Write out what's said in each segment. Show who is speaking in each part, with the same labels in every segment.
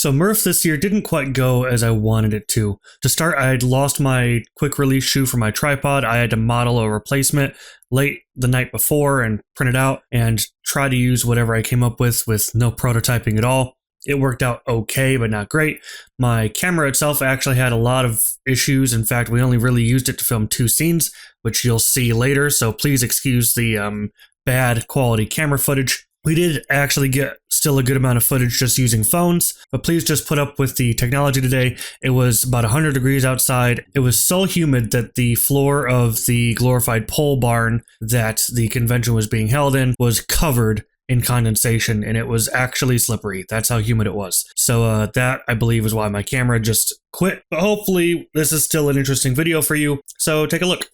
Speaker 1: So MRRF this year didn't quite go as I wanted it to. To start, I had lost my quick release shoe for my tripod. I had to model a replacement late the night before and print it out and try to use whatever I came up with no prototyping at all. It worked out okay, but not great. My camera itself actually had a lot of issues. In fact, we only really used it to film 2 scenes, which you'll see later, so please excuse the bad quality camera footage. We did actually get still a good amount of footage just using phones, but please just put up with the technology today. It was about 100 degrees outside. It was so humid that the floor of the glorified pole barn that the convention was being held in was covered in condensation, and it was actually slippery. That's how humid it was. So that, I believe, is why my camera just quit. But hopefully this is still an interesting video for you, so take a look.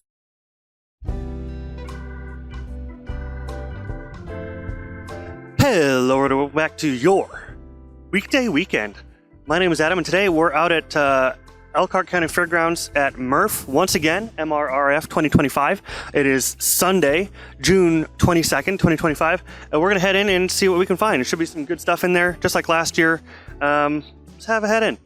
Speaker 1: Hello, and welcome back to your weekday weekend. My name is Adam, and today we're out at Elkhart County Fairgrounds at MRRF once again, MRRF 2025. It is Sunday, June 22nd, 2025, and we're going to head in and see what we can find. There should be some good stuff in there, just like last year. Let's have a head in.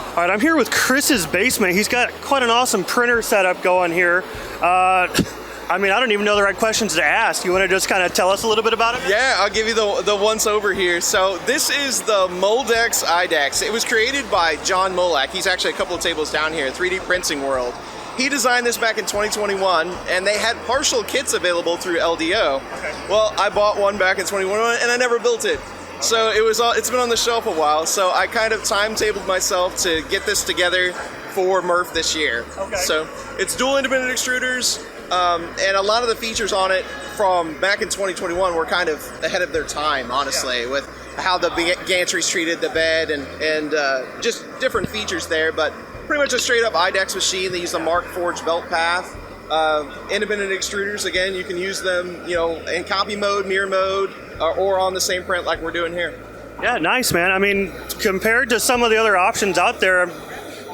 Speaker 1: All right, I'm here with Chris's basement. He's got quite an awesome printer setup going here. I mean, I don't even know the right questions to ask. You want to just kind of tell us a little bit about it?
Speaker 2: Yeah, I'll give you the once over here. So this is the Moldex IDEX. It was created by John Molak. He's actually a couple of tables down here, 3D Printing World. He designed this back in 2021, and they had partial kits available through LDO. Okay. Well, I bought one back in 2021, and I never built it. So it's been on the shelf a while, so I kind of timetabled myself to get this together for MRRF this year. Okay. So it's dual independent extruders, and a lot of the features on it from back in 2021 were kind of ahead of their time, honestly, with how the gantries treated the bed and just different features there, but pretty much a straight up IDEX machine. They use a Mark Forge belt path. Independent extruders, again, you can use them, in copy mode, mirror mode, or on the same print like we're doing here.
Speaker 1: Yeah, nice, man. I mean, compared to some of the other options out there,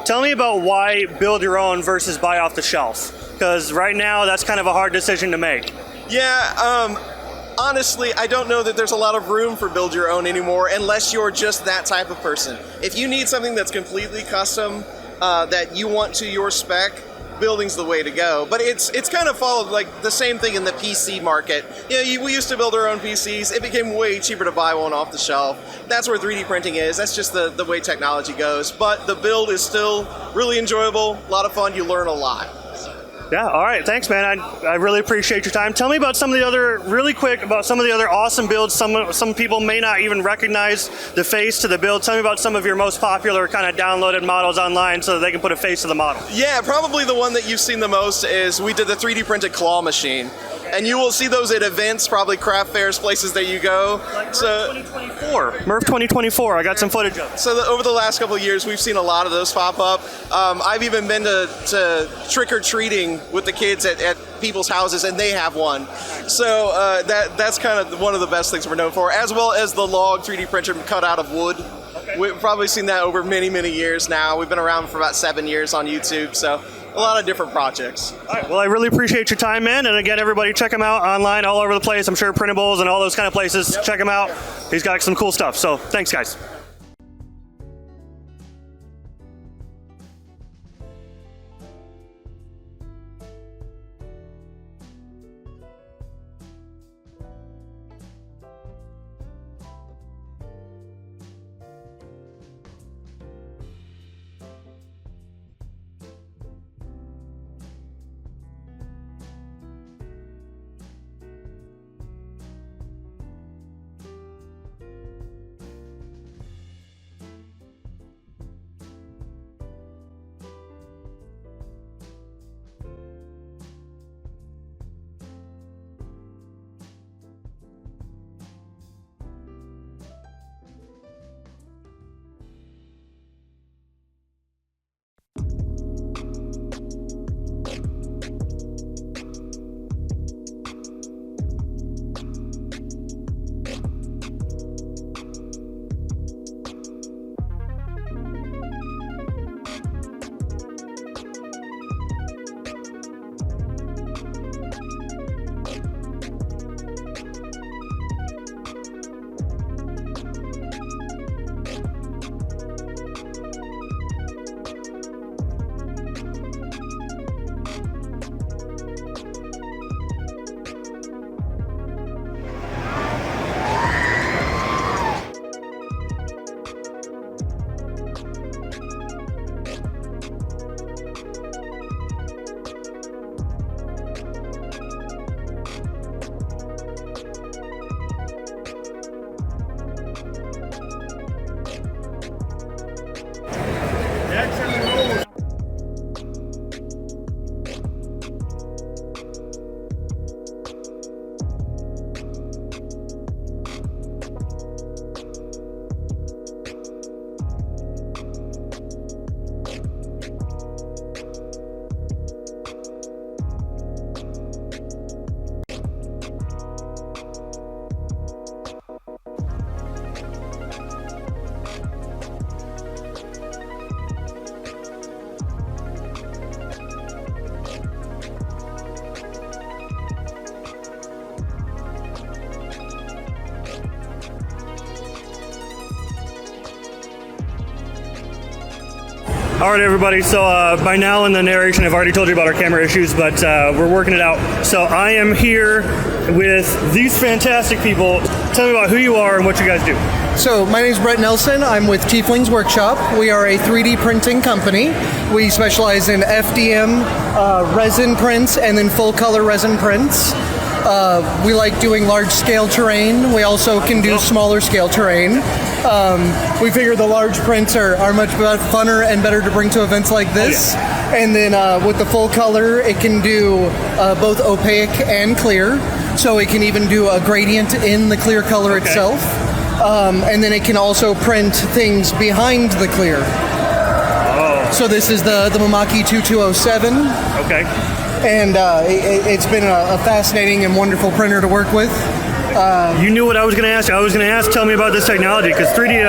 Speaker 1: tell me about why build your own versus buy off the shelf. Because right now, that's kind of a hard decision to make.
Speaker 2: Yeah, honestly, I don't know that there's a lot of room for build your own anymore unless you're just that type of person. If you need something that's completely custom, that you want to your spec, building's the way to go. But it's kind of followed like the same thing in the PC market. We used to build our own PCs. It became way cheaper to buy one off the shelf. That's where 3D printing is. That's just the way technology goes. But the build is still really enjoyable, a lot of fun. You learn a lot.
Speaker 1: Yeah, all right, thanks, man. I really appreciate your time. Tell me about some of the other, really quick, about some of the other awesome builds. Some people may not even recognize the face to the build. Tell me about some of your most popular kind of downloaded models online so that they can put a face to the model.
Speaker 2: Yeah, probably the one that you've seen the most is we did the 3D printed claw machine. And you will see those at events, probably craft fairs, places that you go.
Speaker 1: Like MRRF 2024. MRRF 2024, I got some footage of it.
Speaker 2: So over the last couple of years, we've seen a lot of those pop up. I've even been to trick-or-treating with the kids at people's houses, and they have one. So that's kind of one of the best things we're known for, as well as the log 3D printer cut out of wood. Okay. We've probably seen that over many, many years now. We've been around for about 7 years on YouTube, so a lot of different projects.
Speaker 1: All right, well, I really appreciate your time, man. And again, everybody, check him out online all over the place. I'm sure printables and all those kind of places. Yep. Check him out. He's got some cool stuff. So thanks, guys. All right, everybody. So by now in the narration, I've already told you about our camera issues, but we're working it out. So I am here with these fantastic people. Tell me about who you are and what you guys do.
Speaker 3: So my name is Brett Nelson. I'm with Tiefling's Workshop. We are a 3D printing company. We specialize in FDM resin prints and then full color resin prints. We like doing large scale terrain. We also can do smaller scale terrain. We figure the large prints are much funner and better to bring to events like this. And then with the full color, it can do both opaque and clear. So it can even do a gradient in the clear color itself. And then it can also print things behind the clear. So this is the Mamaki 2207.
Speaker 1: Okay.
Speaker 3: And it's been a fascinating and wonderful printer to work with.
Speaker 1: You knew what I was going to ask. I was going to ask, tell me about this technology, because 3D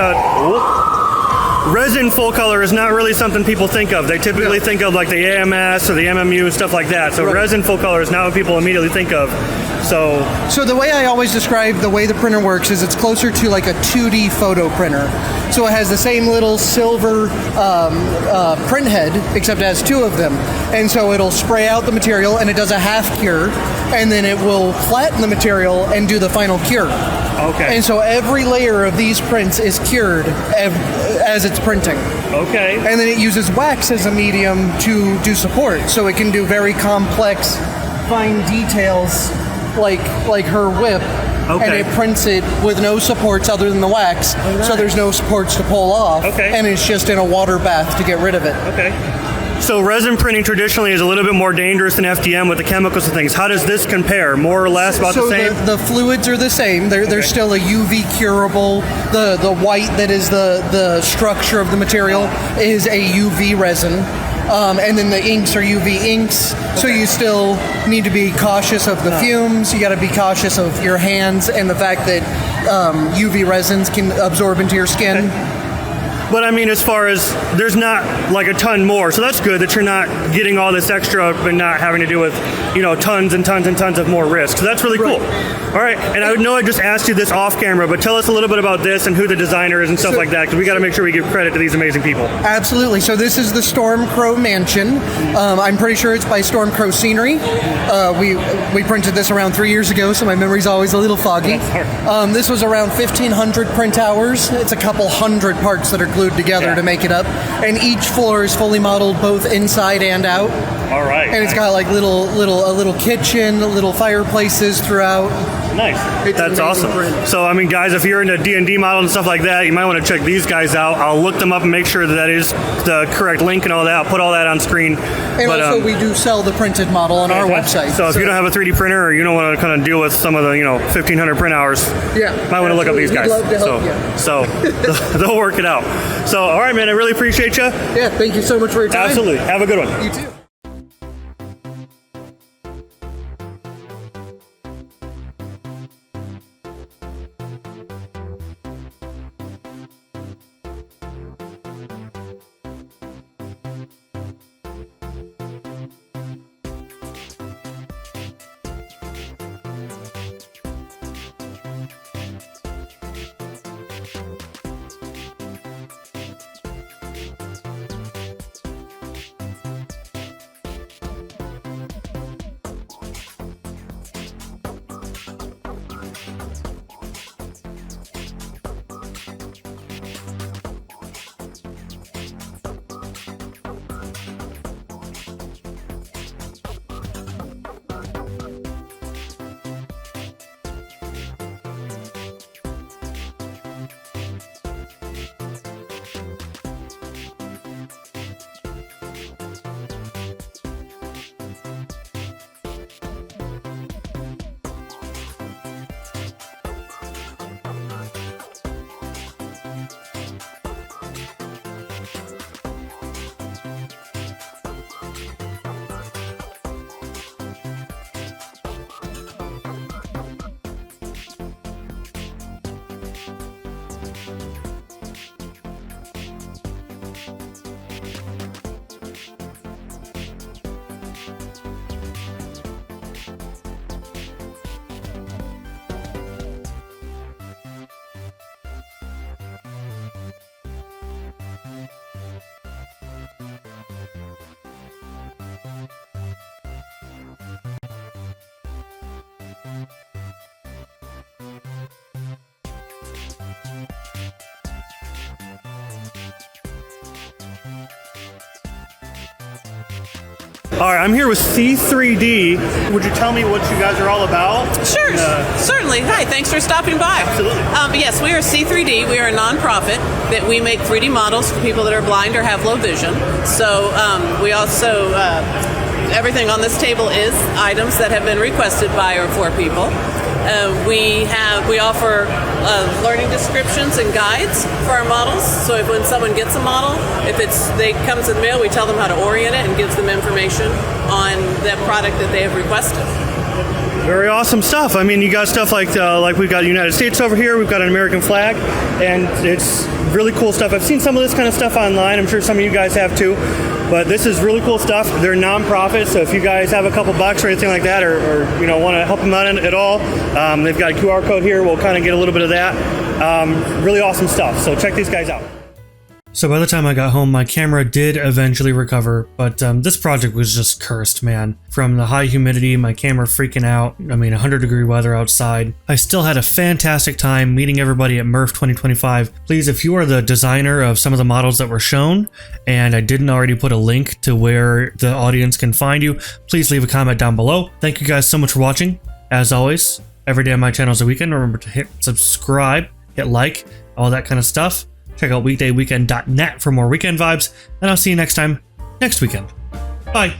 Speaker 1: resin full color is not really something people think of. They typically think of like the AMS or the MMU and stuff like that. So resin full color is not what people immediately think of. So
Speaker 3: the way I always describe the way the printer works is it's closer to like a 2D photo printer. So it has the same little silver print head, except it has two of them. And so it'll spray out the material and it does a half cure, and then it will flatten the material and do the final cure.
Speaker 1: Okay.
Speaker 3: And so every layer of these prints is cured as it's printing.
Speaker 1: Okay.
Speaker 3: And then it uses wax as a medium to do support. So it can do very complex, fine details like her whip.
Speaker 1: Okay.
Speaker 3: And it prints it with no supports other than the wax, so there's no supports to pull off.
Speaker 1: Okay.
Speaker 3: And it's just in a water bath to get rid of it.
Speaker 1: Okay. So resin printing traditionally is a little bit more dangerous than FDM with the chemicals and things. How does this compare? More or less about the same?
Speaker 3: So the fluids are the same. They're still a UV curable. The white that is the structure of the material is a UV resin. And then the inks are UV inks. So you still need to be cautious of the fumes. You got to be cautious of your hands and the fact that UV resins can absorb into your skin.
Speaker 1: But I mean, as far as there's not like a ton more, so that's good that you're not getting all this extra and not having to deal with, tons and tons and tons of more risk. So that's really cool. All right, and I know I just asked you this off camera, but tell us a little bit about this and who the designer is and stuff like that, because we got to make sure we give credit to these amazing people.
Speaker 3: Absolutely. So this is the Stormcrow Mansion. I'm pretty sure it's by Stormcrow Scenery. We printed this around 3 years ago, so my memory's always a little foggy. This was around 1,500 print hours. It's a couple hundred parts that are glued together to make it up, and each floor is fully modeled both inside and out.
Speaker 1: All right.
Speaker 3: And it's got like a little kitchen, little fireplaces throughout.
Speaker 1: Nice. That's awesome. Print. So I mean, guys, if you're into D&D models and stuff like that, you might want to check these guys out. I'll look them up and make sure that is the correct link and all that. I'll put all that on screen.
Speaker 3: And also we do sell the printed model on our website.
Speaker 1: So if you don't have a 3D printer or you don't want to kind of deal with some of the 1,500 print hours, might want to look up these guys.
Speaker 3: We'd love to help you.
Speaker 1: So they'll work it out. So all right, man, I really appreciate you.
Speaker 3: Yeah, thank you so much for your time.
Speaker 1: Absolutely. Have a good one.
Speaker 3: You too.
Speaker 1: All right, I'm here with C3D. Would you tell me what you guys are all about?
Speaker 4: Sure, certainly. Hi, thanks for stopping by.
Speaker 1: Absolutely.
Speaker 4: Yes, we are C3D. We are a nonprofit that we make 3D models for people that are blind or have low vision. So we also, everything on this table is items that have been requested by or for people. We offer learning descriptions and guides for our models. So when someone gets a model, if they comes in the mail, we tell them how to orient it and gives them information on that product that they have requested.
Speaker 1: Very awesome stuff. I mean, you got stuff like we've got the United States over here. We've got an American flag, and it's really cool stuff. I've seen some of this kind of stuff online. I'm sure some of you guys have too. But this is really cool stuff. They're non-profit, so if you guys have a couple bucks or anything like that, or want to help them out at all, they've got a QR code here. We'll kind of get a little bit of that. Really awesome stuff. So check these guys out. So by the time I got home, my camera did eventually recover, but this project was just cursed, man. From the high humidity, my camera freaking out, 100-degree weather outside. I still had a fantastic time meeting everybody at MRRF 2025. Please, if you are the designer of some of the models that were shown, and I didn't already put a link to where the audience can find you, please leave a comment down below. Thank you guys so much for watching. As always, every day on my channel is a weekend. Remember to hit subscribe, hit like, all that kind of stuff. Check out weekdayweekend.net for more weekend vibes, and I'll see you next time, next weekend. Bye.